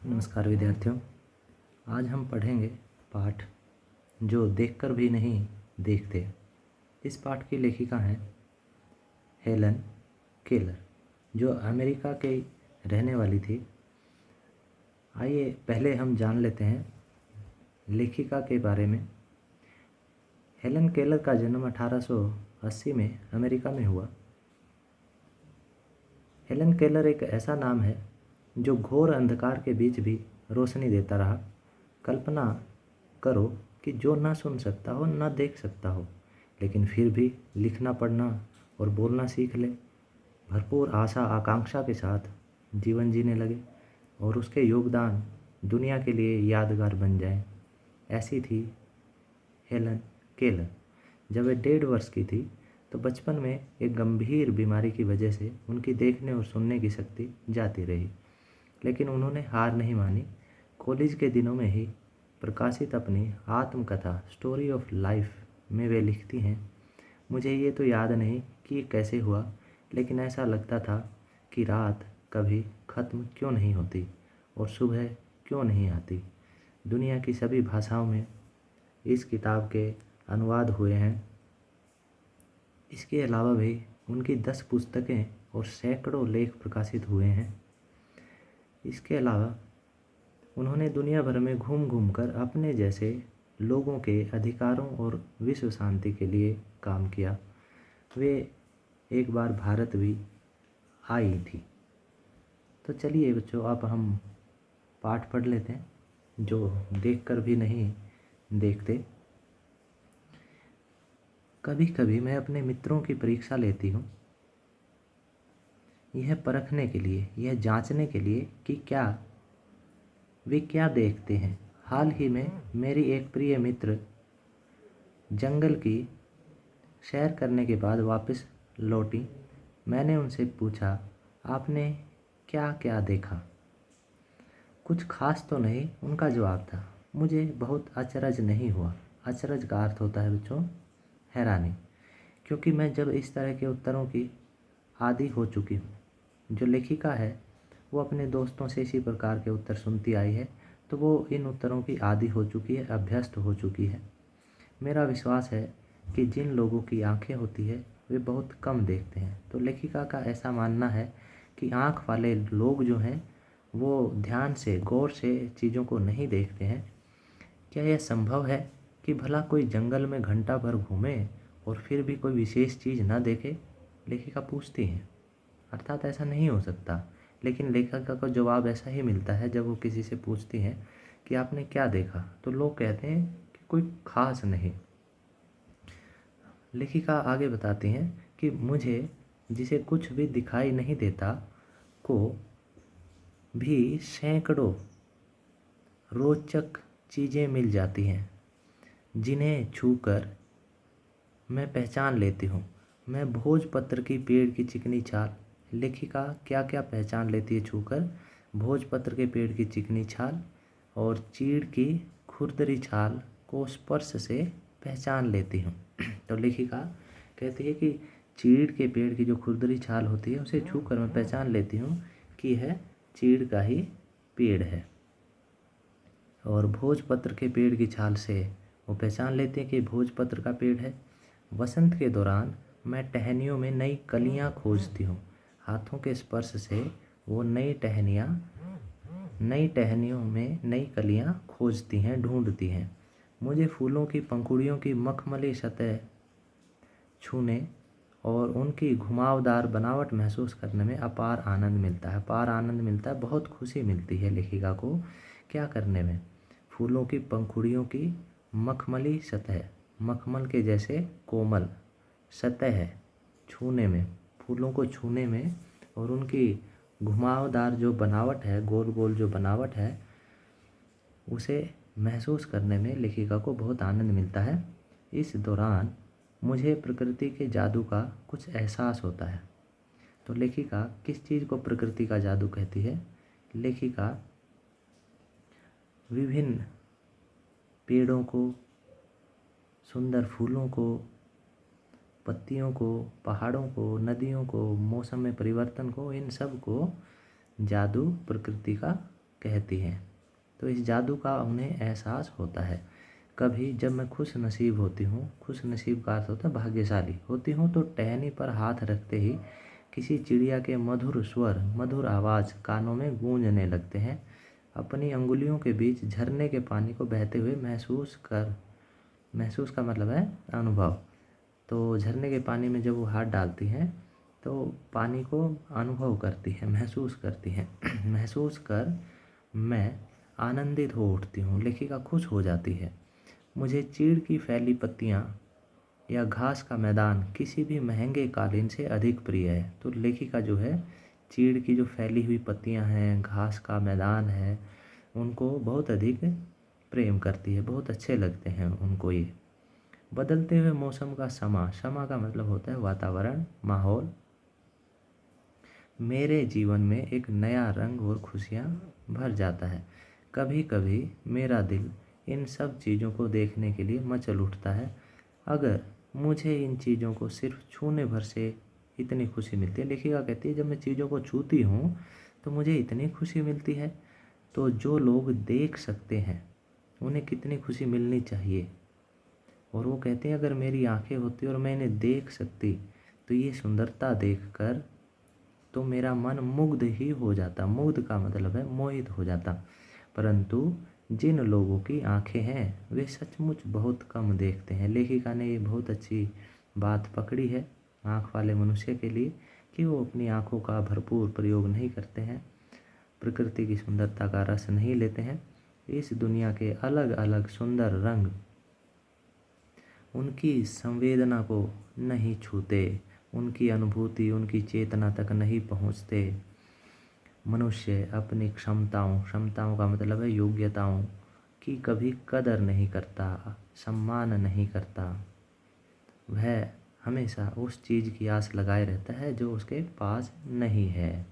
नमस्कार विद्यार्थियों। आज हम पढ़ेंगे पाठ जो देखकर भी नहीं देखते। इस पाठ की लेखिका हैं हेलन केलर, जो अमेरिका की रहने वाली थी। आइए पहले हम जान लेते हैं लेखिका के बारे में। हेलन केलर का जन्म 1880 में अमेरिका में हुआ। हेलन केलर एक ऐसा नाम है जो घोर अंधकार के बीच भी रोशनी देता रहा। कल्पना करो कि जो न सुन सकता हो न देख सकता हो, लेकिन फिर भी लिखना पढ़ना और बोलना सीख ले, भरपूर आशा आकांक्षा के साथ जीवन जीने लगे और उसके योगदान दुनिया के लिए यादगार बन जाए। ऐसी थी हेलन केलर। जब वे 1.5 वर्ष की थी तो बचपन में एक गंभीर बीमारी की वजह से उनकी देखने और सुनने की शक्ति जाती रही, लेकिन उन्होंने हार नहीं मानी। कॉलेज के दिनों में ही प्रकाशित अपनी आत्मकथा स्टोरी ऑफ लाइफ में वे लिखती हैं, मुझे ये तो याद नहीं कि ये कैसे हुआ, लेकिन ऐसा लगता था कि रात कभी ख़त्म क्यों नहीं होती और सुबह क्यों नहीं आती। दुनिया की सभी भाषाओं में इस किताब के अनुवाद हुए हैं। इसके अलावा भी उनकी 10 पुस्तकें और सैकड़ों लेख प्रकाशित हुए हैं। इसके अलावा उन्होंने दुनिया भर में घूम घूम कर अपने जैसे लोगों के अधिकारों और विश्व शांति के लिए काम किया। वे एक बार भारत भी आई थी। तो चलिए बच्चों, अब हम पाठ पढ़ लेते हैं जो देखकर भी नहीं देखते। कभी कभी मैं अपने मित्रों की परीक्षा लेती हूँ, यह परखने के लिए, यह जांचने के लिए कि वे क्या देखते हैं। हाल ही में मेरी एक प्रिय मित्र जंगल की सैर करने के बाद वापस लौटी। मैंने उनसे पूछा, आपने क्या क्या देखा? कुछ खास तो नहीं, उनका जवाब था। मुझे बहुत अचरज नहीं हुआ। अचरज का अर्थ होता है बच्चों हैरानी, क्योंकि मैं जब इस तरह के उत्तरों की आदी हो चुकी हूँ। जो लेखिका है वो अपने दोस्तों से इसी प्रकार के उत्तर सुनती आई है, तो वो इन उत्तरों की आदी हो चुकी है, अभ्यस्त हो चुकी है। मेरा विश्वास है कि जिन लोगों की आंखें होती है वे बहुत कम देखते हैं। तो लेखिका का ऐसा मानना है कि आँख वाले लोग जो हैं वो ध्यान से गौर से चीज़ों को नहीं देखते हैं। क्या यह संभव है कि भला कोई जंगल में घंटा भर घूमे और फिर भी कोई विशेष चीज़ न देखे? लेखिका पूछती हैं। अर्थात ऐसा नहीं हो सकता, लेकिन लेखिका को जवाब ऐसा ही मिलता है। जब वो किसी से पूछती हैं कि आपने क्या देखा, तो लोग कहते हैं कि कोई खास नहीं। लेखिका आगे बताती हैं कि मुझे जिसे कुछ भी दिखाई नहीं देता को भी सैकड़ों रोचक चीज़ें मिल जाती हैं, जिन्हें छूकर मैं पहचान लेती हूँ। मैं भोजपत्र की पेड़ की चिकनी छाल। लेखिका क्या क्या पहचान लेती है छूकर? भोजपत्र के पेड़ की चिकनी छाल और चीड़ की खुरदरी छाल को स्पर्श से पहचान लेती हूँ। तो लेखिका कहती है कि चीड़ के पेड़ की जो खुरदरी छाल होती है उसे छूकर मैं पहचान लेती हूँ कि यह चीड़ का ही पेड़ है। और भोजपत्र के पेड़ की छाल से वो पहचान लेते हैं कि भोजपत्र का पेड़ है। वसंत के दौरान मैं टहनियों में नई कलियां खोजती हूँ। हाथों के स्पर्श से वो नई टहनियों में नई कलियां खोजती हैं, ढूंढती हैं। मुझे फूलों की पंखुड़ियों की मखमली सतह छूने और उनकी घुमावदार बनावट महसूस करने में अपार आनंद मिलता है। अपार आनंद मिलता है, बहुत खुशी मिलती है लेखिका को। क्या करने में? फूलों की पंखुड़ियों की मखमली सतह, मखमल के जैसे कोमल सतह है, छूने में, फूलों को छूने में, और उनकी घुमावदार जो बनावट है, गोल गोल जो बनावट है, उसे महसूस करने में लेखिका को बहुत आनंद मिलता है। इस दौरान मुझे प्रकृति के जादू का कुछ एहसास होता है। तो लेखिका किस चीज़ को प्रकृति का जादू कहती है? लेखिका विभिन्न पेड़ों को, सुंदर फूलों को, पत्तियों को, पहाड़ों को, नदियों को, मौसम में परिवर्तन को, इन सब को जादू प्रकृति का कहती हैं। तो इस जादू का उन्हें एहसास होता है। कभी जब मैं खुश नसीब होती हूँ, खुश नसीब का अर्थ होता है भाग्यशाली होती हूँ, तो टहनी पर हाथ रखते ही किसी चिड़िया के मधुर स्वर, मधुर आवाज़ कानों में गूंजने लगते हैं। अपनी अंगुलियों के बीच झरने के पानी को बहते हुए महसूस का मतलब है अनुभव। तो झरने के पानी में जब वो हाथ डालती हैं तो पानी को अनुभव करती है, महसूस करती हैं। महसूस कर मैं आनंदित हो उठती हूँ, लेखिका खुश हो जाती है। मुझे चीड़ की फैली पत्तियाँ या घास का मैदान किसी भी महंगे कालीन से अधिक प्रिय है। तो लेखिका जो है चीड़ की जो फैली हुई पत्तियाँ हैं, घास का मैदान है, उनको बहुत अधिक प्रेम करती है, बहुत अच्छे लगते हैं उनको ये। बदलते हुए मौसम का समा का मतलब होता है वातावरण, माहौल। मेरे जीवन में एक नया रंग और खुशियाँ भर जाता है। कभी कभी मेरा दिल इन सब चीज़ों को देखने के लिए मचल उठता है। अगर मुझे इन चीज़ों को सिर्फ छूने भर से इतनी खुशी मिलती है, लेखिका कहती है जब मैं चीज़ों को छूती हूँ तो मुझे इतनी खुशी मिलती है, तो जो लोग देख सकते हैं उन्हें कितनी खुशी मिलनी चाहिए। और वो कहते हैं अगर मेरी आंखें होती और मैं इन्हें देख सकती तो ये सुंदरता देखकर तो मेरा मन मुग्ध ही हो जाता। मुग्ध का मतलब है मोहित हो जाता। परंतु जिन लोगों की आंखें हैं वे सचमुच बहुत कम देखते हैं। लेखिका ने ये बहुत अच्छी बात पकड़ी है आँख वाले मनुष्य के लिए कि वो अपनी आँखों का भरपूर प्रयोग नहीं करते हैं, प्रकृति की सुंदरता का रस नहीं लेते हैं। इस दुनिया के अलग अलग सुंदर रंग उनकी संवेदना को नहीं छूते, उनकी अनुभूति, उनकी चेतना तक नहीं पहुँचते। मनुष्य अपनी क्षमताओं का मतलब है योग्यताओं की कभी कदर नहीं करता, सम्मान नहीं करता। वह हमेशा उस चीज़ की आस लगाए रहता है जो उसके पास नहीं है।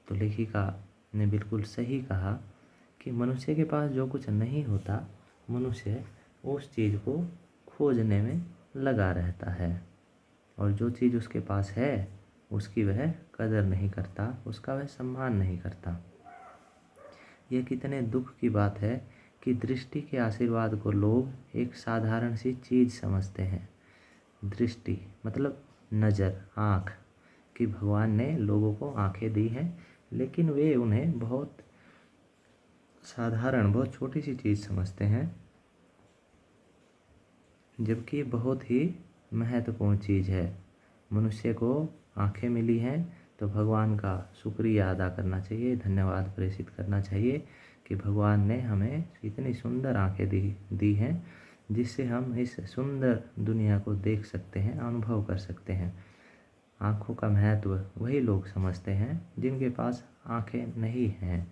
तो लेखिका ने बिल्कुल सही कहा कि मनुष्य के पास जो कुछ नहीं होता, मनुष्य उस चीज़ को खोजने में लगा रहता है, और जो चीज़ उसके पास है उसकी वह कदर नहीं करता, उसका वह सम्मान नहीं करता। यह कितने दुख की बात है कि दृष्टि के आशीर्वाद को लोग एक साधारण सी चीज़ समझते हैं। दृष्टि मतलब नज़र, आँख, कि भगवान ने लोगों को आँखें दी हैं, लेकिन वे उन्हें बहुत साधारण, बहुत छोटी सी चीज़ समझते हैं, जबकि बहुत ही महत्वपूर्ण चीज़ है। मनुष्य को आँखें मिली हैं तो भगवान का शुक्रिया अदा करना चाहिए, धन्यवाद प्रेषित करना चाहिए कि भगवान ने हमें इतनी सुंदर आँखें दी हैं जिससे हम इस सुंदर दुनिया को देख सकते हैं, अनुभव कर सकते हैं। आँखों का महत्व वही लोग समझते हैं जिनके पास आँखें नहीं हैं।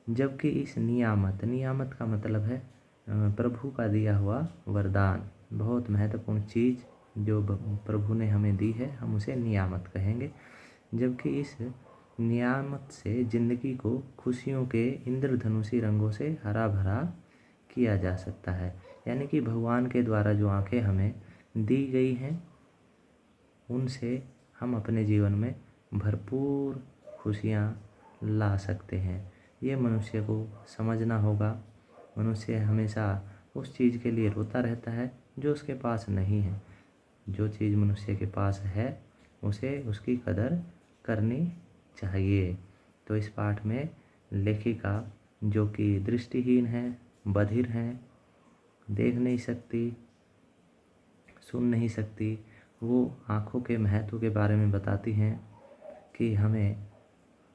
जबकि इस नियामत का मतलब है प्रभु का दिया हुआ वरदान, बहुत महत्वपूर्ण चीज़ जो प्रभु ने हमें दी है, हम उसे नियामत कहेंगे। जबकि इस नियामत से ज़िंदगी को खुशियों के इंद्रधनुषी रंगों से हरा भरा किया जा सकता है। यानी कि भगवान के द्वारा जो आँखें हमें दी गई हैं उनसे हम अपने जीवन में भरपूर खुशियाँ ला सकते हैं। ये मनुष्य को समझना होगा। मनुष्य हमेशा उस चीज़ के लिए रोता रहता है जो उसके पास नहीं है। जो चीज़ मनुष्य के पास है उसे उसकी कदर करनी चाहिए। तो इस पाठ में लेखिका जो कि दृष्टिहीन है, बधिर हैं, देख नहीं सकती, सुन नहीं सकती, वो आँखों के महत्व के बारे में बताती हैं कि हमें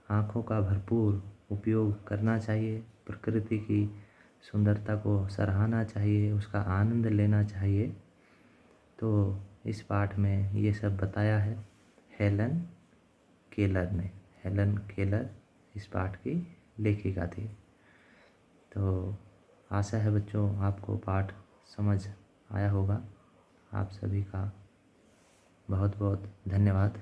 आँखों का भरपूर उपयोग करना चाहिए, प्रकृति की सुंदरता को सराहना चाहिए, उसका आनंद लेना चाहिए। तो इस पाठ में ये सब बताया है हेलन केलर ने। हेलन केलर इस पाठ की लेखिका थी। तो आशा है बच्चों आपको पाठ समझ आया होगा। आप सभी का बहुत बहुत धन्यवाद।